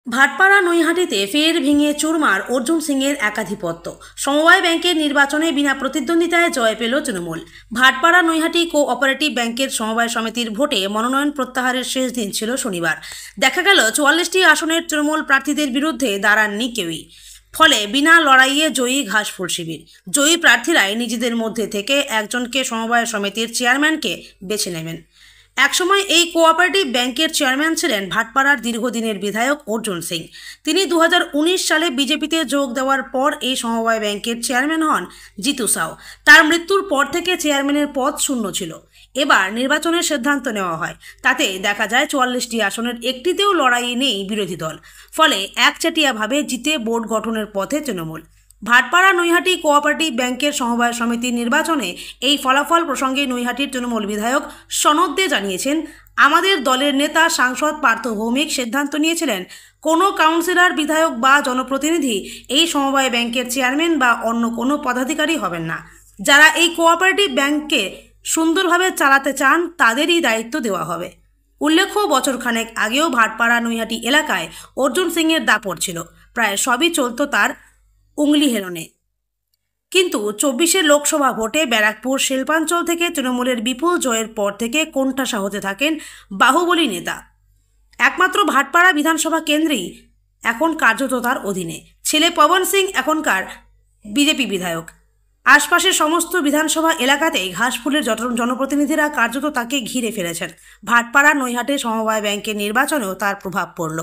ভাটপাড়া নৈহাটিতে ফের ভেঙে চুরমার অর্জুন সিংয়ের একাধিপত্য। সমবায় ব্যাংকের নির্বাচনে বিনা প্রতিদ্বন্দ্বিতায় জয় পেল তৃণমূল। ভাটপাড়া নৈহাটি কোঅপারেটিভ ব্যাংকের সমবায় সমিতির ভোটে মনোনয়ন প্রত্যাহারের শেষ দিন ছিল শনিবার। দেখা গেল 44টি আসনের তৃণমূল প্রার্থীদের বিরুদ্ধে দাঁড়াননি কেউই। ফলে বিনা লড়াইয়ে জয়ী ঘাসফুল শিবির। জয়ী প্রার্থীরাই নিজেদের মধ্যে থেকে একজনকে সমবায় সমিতির চেয়ারম্যানকে বেছে নেবেন। একসময় এই কোঅপারেটিভ ব্যাংকের চেয়ারম্যান ছিলেন ভাটপাড়ার দীর্ঘদিনের বিধায়ক অর্জুন সিং। তিনি 2019 সালে বিজেপিতে যোগ দেওয়ার পর এই সমবায় ব্যাংকের চেয়ারম্যান হন জিতু সাউ। তার মৃত্যুর পর থেকে চেয়ারম্যানের পদ শূন্য ছিল। এবার নির্বাচনের সিদ্ধান্ত নেওয়া হয়। তাতে দেখা যায় 44টি আসনের একটিতেও লড়াই নেই বিরোধী দল। ফলে একচেটিয়াভাবে জিতে বোর্ড গঠনের পথে তৃণমূল। ভাটপাড়া নৈহাটি কোঅপারেটিভ ব্যাংকের সমবায় সমিতির নির্বাচনে এই ফলাফল প্রসঙ্গে নৈহাটির তৃণমূল বিধায়ক সনদ দে জানিয়েছেন, আমাদের দলের নেতা সাংসদ পার্থ ভৌমিক সিদ্ধান্ত নিয়েছিলেন কোনো কাউন্সিলর, বিধায়ক বা জনপ্রতিনিধি এই সমবায় ব্যাংকের চেয়ারম্যান বা অন্য কোনো পদাধিকারী হবেন না। যারা এই কোঅপারেটিভ ব্যাংককে সুন্দরভাবে চালাতে চান তাদেরই দায়িত্ব দেওয়া হবে। উল্লেখ্য, বছরখানেক আগেও ভাটপাড়া নৈহাটি এলাকায় অর্জুন সিংয়ের দাপট ছিল। প্রায় সবই চলত তার উংলি হেলনে। কিন্তু 24 লোকসভা ভোটে ব্যারাকপুর শিল্পাঞ্চল থেকে তৃণমূলের বিপুল জয়ের পর থেকে কোণঠাসা হতে থাকেন বাহুবলী নেতা। একমাত্র ভাটপাড়া বিধানসভা কেন্দ্রেই এখন কার্যত তার অধীনে। ছেলে পবন সিং এখনকার বিজেপি বিধায়ক। আশপাশের সমস্ত বিধানসভা এলাকাতেই ঘাসফুলের জনপ্রতিনিধিরা কার্যত তাকে ঘিরে ফেলেছেন। ভাটপাড়া নৈহাটে সমবায় ব্যাংকের নির্বাচনেও তার প্রভাব পড়ল।